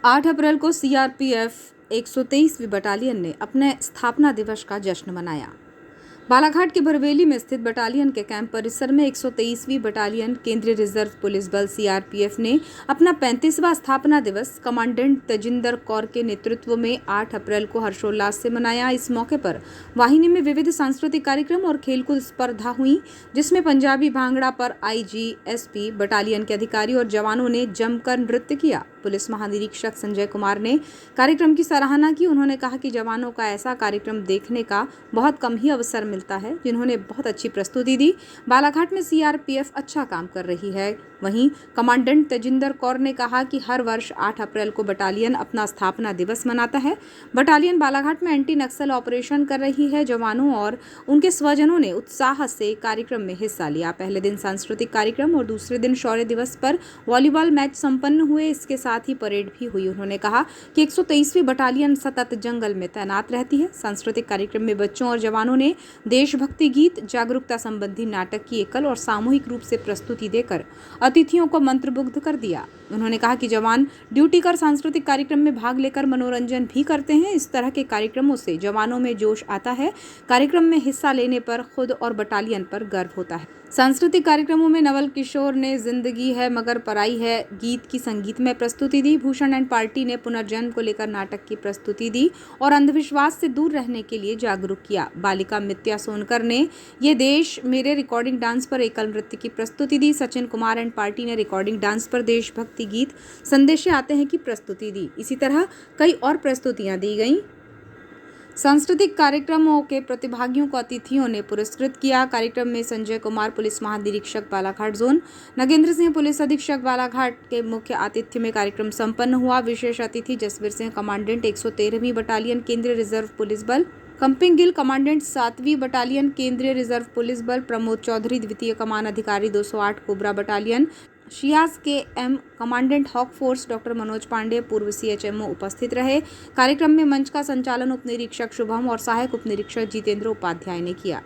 8 अप्रैल को CRPF 123वीं battalion ने अपने स्थापना दिवस का जश्न मनाया। बालाघाट के भरवेली में स्थित बटालियन के कैंप परिसर में 123वीं बटालियन केंद्रीय रिजर्व पुलिस बल सीआरपीएफ ने अपना 35वां स्थापना दिवस कमांडेंट तेजिंदर कौर के नेतृत्व में 8 अप्रैल को हर्षोल्लास से मनाया। इस मौके पर वाहिनी में विविध सांस्कृतिक कार्यक्रम और खेलकूद स्पर्धा हुई, जिसमें पंजाबी भांगड़ा पर आईजीएसपी बटालियन के अधिकारी और जवानों ने जमकर नृत्य किया। पुलिस महानिरीक्षक संजय कुमार ने कार्यक्रम की सराहना की। उन्होंने कहा कि जवानों का ऐसा कार्यक्रम देखने का बहुत कम ही अवसर मिलता है, जिन्होंने बहुत अच्छी प्रस्तुति दी। बालाघाट में सीआरपीएफ अच्छा काम कर रही है। वहीं कमांडेंट तेजिंदर कौर ने कहा कि हर वर्ष 8 अप्रैल को बटालियन अपना स्थापना दिवस मनाता है। बटालियन बालाघाट में एंटी नक्सल ऑपरेशन कर रही है। जवानों और उनके स्वजनों ने उत्साह से कार्यक्रम में हिस्सा लिया। पहले दिन सांस्कृतिक कार्यक्रम और दूसरे दिन शौर्य दिवस पर वॉलीबॉल मैच संपन्न हुए। इसके साथ ही परेड भी हुई। उन्होंने कहा कि 123वीं बटालियन सतत जंगल में तैनात रहती है। सांस्कृतिक कार्यक्रम में बच्चों और जवानों ने देशभक्ति गीत, जागरूकता संबंधी नाटक की एकल और सामूहिक रूप से प्रस्तुति देकर अतिथियों को मंत्रमुग्ध कर दिया। उन्होंने कहा कि जवान ड्यूटी कर सांस्कृतिक कार्यक्रम में भाग लेकर मनोरंजन भी करते हैं। इस तरह के कार्यक्रमों से जवानों में जोश आता है। कार्यक्रम में हिस्सा लेने पर खुद और बटालियन पर गर्व होता है। सांस्कृतिक कार्यक्रमों में नवल किशोर ने जिंदगी है मगर पराई है गीत की संगीतमय प्रस्तुति दी। भूषण एंड पार्टी ने पुनर्जन्म को लेकर नाटक की प्रस्तुति दी और अंधविश्वास से दूर रहने के लिए जागरूक किया। बालिका मित्या सोनकर ने ये देश मेरे रिकॉर्डिंग डांस पर एकल नृत्य की प्रस्तुति दी। सचिन कुमार एंड पार्टी ने रिकॉर्डिंग डांस पर देशभक्ति गीत संदेशे आते हैं की प्रस्तुति दी। इसी तरह कई और प्रस्तुतियां दी गईं। सांस्कृतिक कार्यक्रमों के प्रतिभागियों को अतिथियों ने पुरस्कृत किया। कार्यक्रम में संजय कुमार पुलिस महानिरीक्षक बालाघाट जोन, नगेंद्र सिंह पुलिस अधीक्षक बालाघाट के मुख्य आतिथ्य में कार्यक्रम संपन्न हुआ। विशेष अतिथि जसवीर सिंह कमांडेंट 113वीं बटालियन केंद्रीय रिजर्व पुलिस बल, कंपिंग गिल कमांडेंट 7वीं बटालियन केंद्रीय रिजर्व पुलिस बल, प्रमोद चौधरी द्वितीय कमान अधिकारी 208 cobra battalion, Shiyaz K M commandant hawk force, doctor Manoj Pande पूर्व सीएचएमओ उपस्थित रहे। कार्यक्रम में मंच का संचालन उप निरीक्षक शुभम और सहायक उप निरीक्षक जितेंद्र उपाध्याय ने किया।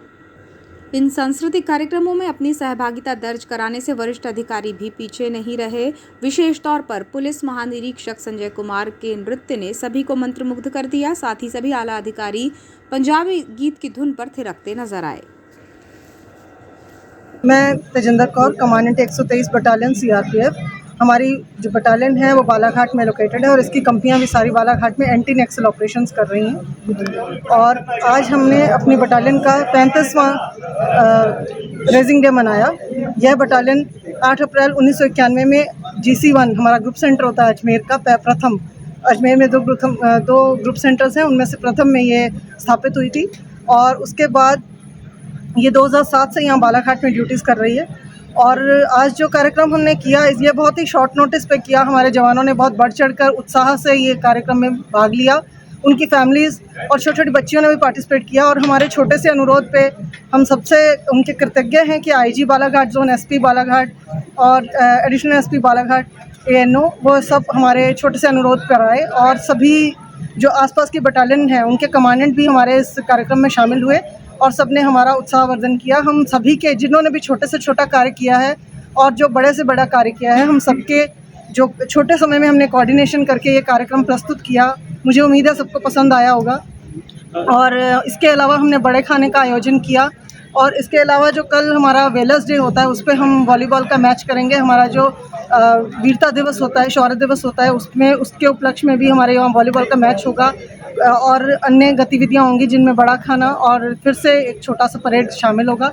इन सांस्कृतिक कार्यक्रमों में अपनी सहभागिता दर्ज कराने से वरिष्ठ अधिकारी भी पीछे नहीं रहे। विशेष तौर पर पुलिस महानिरीक्षक संजय कुमार के नृत्य ने सभी को मंत्रमुग्ध कर दिया। साथ ही सभी आला अधिकारी पंजाबी गीत की धुन पर थिरकते नजर आए। मैं Tejinder Kaur, commandant 123 battalion CRPF. हमारी जो बटालियन है वो बालाघाट में लोकेटेड है और इसकी कंपनियां भी सारी बालाघाट में एंटी नक्सल ऑपरेशंस कर रही हैं। और आज हमने अपनी बटालियन का 35वां रेजिंग डे मनाया। यह बटालियन 8 अप्रैल 1991 में GC1 हमारा ग्रुप सेंटर होता है अजमेर का, प्रथम अजमेर में दो ग्रुप सेंटर्स हैं, उनमें से प्रथम में ये स्थापित हुई थी। और उसके बाद ये 2007 से यहाँ बालाघाट में ड्यूटीज़ कर रही है। और आज जो कार्यक्रम हमने किया ये बहुत ही शॉर्ट नोटिस पे किया। हमारे जवानों ने बहुत बढ़ चढ़कर उत्साह से ये कार्यक्रम में भाग लिया। उनकी फैमिलीज़ और छोटी छोटी बच्चियों ने भी पार्टिसिपेट किया। और हमारे छोटे से अनुरोध पे हम सबसे उनके कृतज्ञ हैं कि IG Balaghat zone, SP Balaghat और एडिशनल एसपी बालाघाट ANO वो सब हमारे छोटे से अनुरोध पर आए। और सभी जो आसपास की बटालियन है उनके कमांडेंट भी हमारे इस कार्यक्रम में शामिल हुए और सबने हमारा उत्साहवर्धन किया। हम सभी के जिन्होंने भी छोटे से छोटा कार्य किया है और जो बड़े से बड़ा कार्य किया है, हम सबके जो छोटे समय में हमने कोऑर्डिनेशन करके ये कार्यक्रम प्रस्तुत किया, मुझे उम्मीद है सबको पसंद आया होगा। और इसके अलावा हमने बड़े खाने का आयोजन किया। और इसके अलावा जो कल हमारा वेलर्स डे होता है उस पर हम वॉलीबॉल का मैच करेंगे। हमारा जो वीरता दिवस होता है, शौर्य दिवस होता है, उसमें उसके उपलक्ष्य में भी हमारे यहाँ वॉलीबॉल का मैच होगा और अन्य गतिविधियाँ होंगी जिनमें बड़ा खाना और फिर से एक छोटा सा परेड शामिल होगा।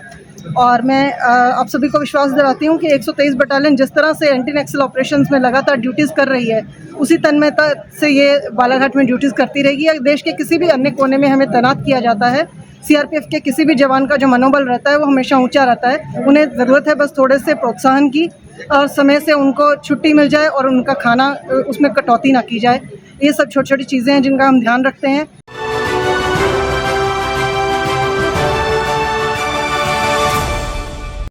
और मैं आप सभी को विश्वास दिलाती हूँ कि 123 बटालियन जिस तरह से एंटी नक्सल ऑपरेशंस में लगातार ड्यूटीज़ कर रही है, उसी तन्मयता से ये बालाघाट में ड्यूटीज़ करती रहेगी। देश के किसी भी अन्य कोने में हमें तैनात किया जाता है, सीआरपीएफ के किसी भी जवान का जो मनोबल रहता है वो हमेशा ऊंचा रहता है। उन्हें ज़रूरत है बस थोड़े से प्रोत्साहन की और समय से उनको छुट्टी मिल जाए और उनका खाना उसमें कटौती ना की जाए। ये सब छोटी छोटी चीज़ें हैं जिनका हम ध्यान रखते हैं।